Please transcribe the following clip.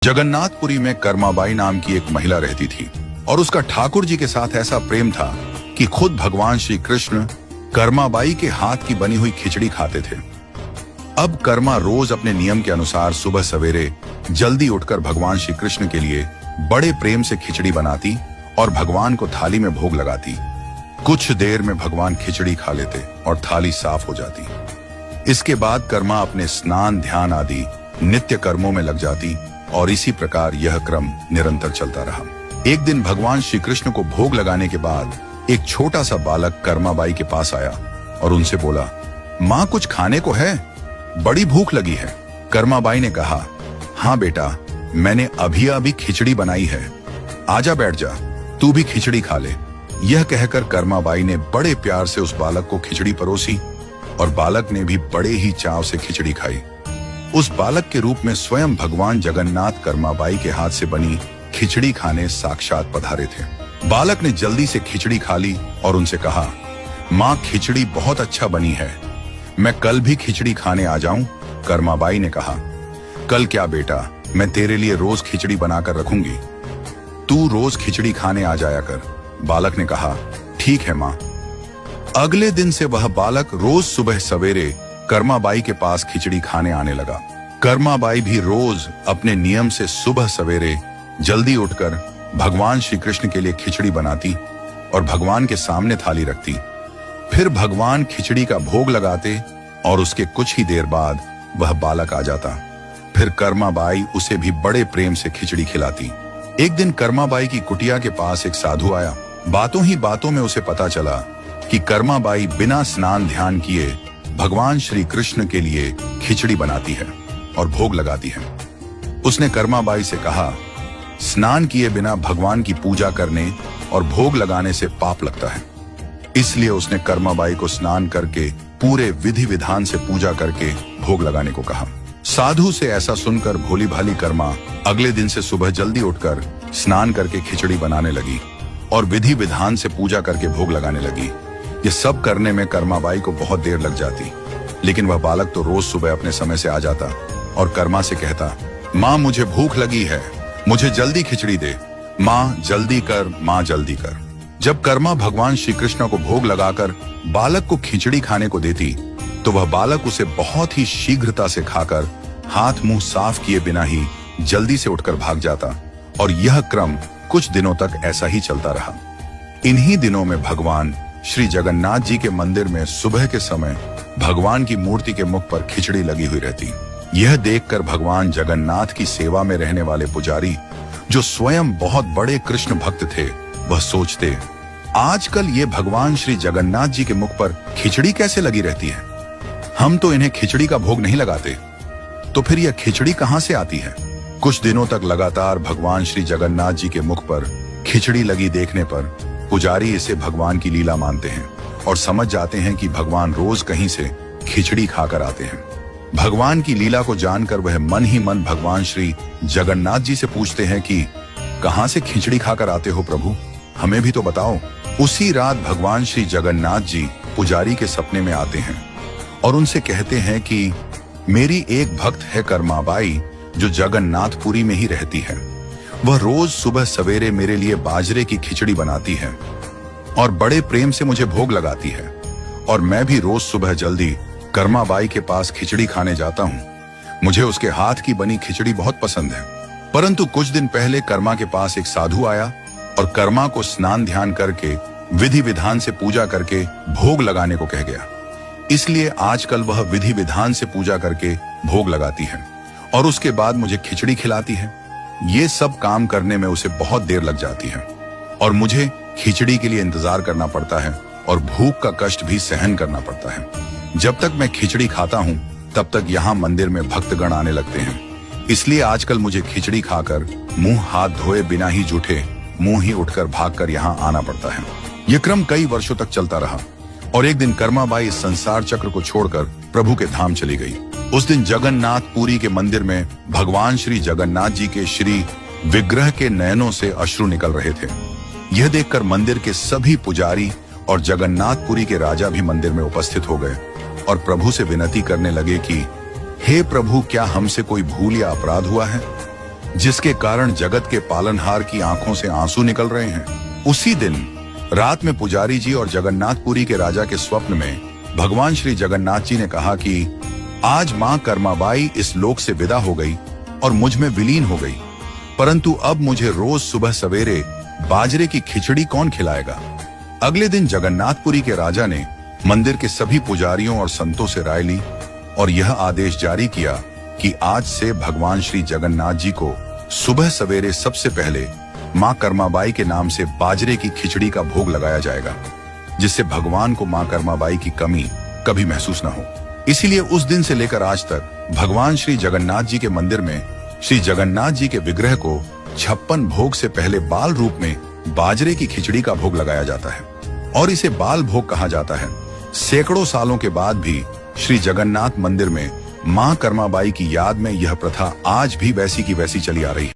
जगन्नाथपुरी में कर्माबाई नाम की एक महिला रहती थी और उसका ठाकुर जी के साथ ऐसा प्रेम था कि खुद भगवान श्री कृष्ण कर्माबाई के हाथ की बनी हुई खिचड़ी खाते थे। अब कर्मा रोज अपने नियम के अनुसार सुबह सवेरे जल्दी उठकर भगवान श्री कृष्ण के लिए बड़े प्रेम से खिचड़ी बनाती और भगवान को थाली में भोग लगाती। कुछ देर में भगवान खिचड़ी खा लेते और थाली साफ हो जाती। इसके बाद कर्मा अपने स्नान ध्यान आदि नित्य कर्मों में लग जाती और इसी प्रकार यह क्रम निरंतर चलता रहा। एक दिन भगवान श्री कृष्ण को भोग लगाने के बाद एक छोटा सा बालक कर्माबाई के पास आया और उनसे बोला, माँ कुछ खाने को है, बड़ी भूख लगी है। कर्माबाई ने कहा, हाँ बेटा, मैंने अभी अभी खिचड़ी बनाई है, आजा बैठ जा, तू भी खिचड़ी खा ले। यह कहकर कर्माबाई ने बड़े प्यार से उस बालक को खिचड़ी परोसी और बालक ने भी बड़े ही चाव से खिचड़ी खाई। उस बालक के रूप में स्वयं भगवान जगन्नाथ कर्माबाई के हाथ से बनी खिचड़ी खाने साक्षात पधारे थे। बालक ने जल्दी से खिचड़ी खा ली और उनसे कहा, माँ खिचड़ी बहुत अच्छा बनी है, मैं कल भी खिचड़ी खाने आ जाऊं? कर्माबाई ने कहा, कल क्या बेटा, मैं तेरे लिए रोज खिचड़ी बनाकर रखूंगी, तू रोज खिचड़ी खाने आ जाया कर। बालक ने कहा, ठीक है माँ। अगले दिन से वह बालक रोज सुबह सवेरे कर्माबाई के पास खिचड़ी खाने आने लगा। कर्माबाई भी रोज अपने नियम से सुबह सवेरे जल्दी उठकर भगवान श्री कृष्ण के लिए खिचड़ी बनाती और भगवान के सामने थाली रखती। फिर भगवान खिचड़ी का भोग लगाते और उसके कुछ ही देर बाद वह बालक आ जाता। फिर कर्माबाई उसे भी बड़े प्रेम से खिचड़ी खिलाती। एक दिन कर्माबाई की कुटिया के पास एक साधु आया। बातों ही बातों में उसे पता चला कि कर्माबाई बिना स्नान ध्यान किए भगवान श्री कृष्ण के लिए खिचड़ी बनाती है और भोग लगाती है। उसने कर्माबाई से कहा, स्नान किए बिना भगवान की पूजा करने और भोग लगाने से पाप लगता है। इसलिए उसने कर्माबाई को स्नान करके पूरे विधि विधान से पूजा करके भोग लगाने को कहा। साधु से ऐसा सुनकर भोली भाली कर्मा अगले दिन से सुबह जल्दी उठकर स्नान करके खिचड़ी बनाने लगी और विधि विधान से पूजा करके भोग लगाने लगी। ये सब करने में कर्माबाई को बहुत देर लग जाती, लेकिन वह बालक तो रोज सुबह अपने समय से आ जाता और कर्मा से कहता, माँ मुझे भूख लगी है, मुझे जल्दी खिचड़ी दे, माँ जल्दी कर, माँ जल्दी कर। जब कर्मा भगवान श्री कृष्ण को भोग लगाकर बालक को खिचड़ी खाने को देती तो वह बालक उसे बहुत ही शीघ्रता से खाकर हाथ मुंह साफ किए बिना ही जल्दी से उठकर भाग जाता और यह क्रम कुछ दिनों तक ऐसा ही चलता रहा। इन्हीं दिनों में भगवान श्री जगन्नाथ जी के मंदिर में सुबह के समय भगवान की मूर्ति के मुख पर खिचड़ी लगी हुई रहती। यह देखकर भगवान जगन्नाथ की सेवा में रहने वाले पुजारी, जो स्वयं बहुत बड़े कृष्ण भक्त थे, वह सोचते, आजकल ये भगवान श्री जगन्नाथ जी के मुख पर खिचड़ी कैसे लगी रहती है? हम तो इन्हें खिचड़ी का भोग नहीं लगाते, तो फिर यह खिचड़ी कहां से आती है? कुछ दिनों तक लगातार भगवान श्री जगन्नाथ जी के मुख पर खिचड़ी लगी देखने पर पुजारी इसे भगवान की लीला मानते हैं और समझ जाते हैं कि भगवान रोज कहीं से खिचड़ी खाकर आते हैं। भगवान की लीला को जानकर वह मन ही मन भगवान श्री जगन्नाथ जी से पूछते हैं कि कहां से खिचड़ी खाकर आते हो प्रभु, हमें भी तो बताओ। उसी रात भगवान श्री जगन्नाथ जी पुजारी के सपने में आते हैं और उनसे कहते हैं कि मेरी एक भक्त है कर्माबाई, जो जगन्नाथपुरी में ही रहती है। वह रोज सुबह सवेरे मेरे लिए बाजरे की खिचड़ी बनाती है और बड़े प्रेम से मुझे भोग लगाती है और मैं भी रोज सुबह जल्दी कर्माबाई के पास खिचड़ी खाने जाता हूँ। मुझे उसके हाथ की बनी खिचड़ी बहुत पसंद है। परंतु कुछ दिन पहले कर्मा के पास एक साधु आया और कर्मा को स्नान ध्यान करके विधि विधान से पूजा करके भोग लगाने को कह गया। इसलिए आजकल वह विधि विधान से पूजा करके भोग लगाती है और उसके बाद मुझे खिचड़ी खिलाती है। ये सब काम करने में उसे बहुत देर लग जाती है और मुझे खिचड़ी के लिए इंतजार करना पड़ता है और भूख का कष्ट भी सहन करना पड़ता है। जब तक मैं खिचड़ी खाता हूँ तब तक यहाँ मंदिर में भक्तगण आने लगते हैं। इसलिए आजकल मुझे खिचड़ी खाकर मुंह हाथ धोए बिना ही जूठे मुंह ही उठकर भागकर यहाँ आना पड़ता है। ये क्रम कई वर्षों तक चलता रहा और एक दिन कर्माबाई इस संसार चक्र को छोड़कर प्रभु के धाम चली गई। उस दिन जगन्नाथपुरी के मंदिर में भगवान श्री जगन्नाथ जी के श्री विग्रह के नयनों से अश्रु निकल रहे थे। यह देखकर मंदिर के सभी पुजारी और जगन्नाथपुरी के राजा भी मंदिर में उपस्थित हो गए और प्रभु से विनती करने लगे कि हे प्रभु, क्या हमसे कोई भूल या अपराध हुआ है? जिसके कारण जगत के पालनहार की आंखों से आंसू निकल रहे हैं। उसी दिन रात में पुजारी जी और जगन्नाथपुरी के राजा के स्वप्न में भगवान श्री जगन्नाथ जी ने कहा कि आज मां कर्माबाई इस लोक से विदा हो गई और मुझ में विलीन हो गई, परंतु अब मुझे रोज सुबह सवेरे बाजरे की खिचड़ी कौन खिलाएगा। अगले दिन जगन्नाथपुरी के राजा ने मंदिर के सभी पुजारियों और संतों से राय ली और यह आदेश जारी किया कि आज से भगवान श्री जगन्नाथ जी को सुबह सवेरे सबसे पहले मां कर्माबाई के नाम से बाजरे की खिचड़ी का भोग लगाया जाएगा, जिससे भगवान को मां कर्माबाई की कमी कभी महसूस न हो। इसीलिए उस दिन से लेकर आज तक भगवान श्री जगन्नाथ जी के मंदिर में श्री जगन्नाथ जी के विग्रह को 56 भोग से पहले बाल रूप में बाजरे की खिचड़ी का भोग लगाया जाता है और इसे बाल भोग कहा जाता है। सैकड़ों सालों के बाद भी श्री जगन्नाथ मंदिर में मां कर्माबाई की याद में यह प्रथा आज भी वैसी की वैसी चली आ रही है।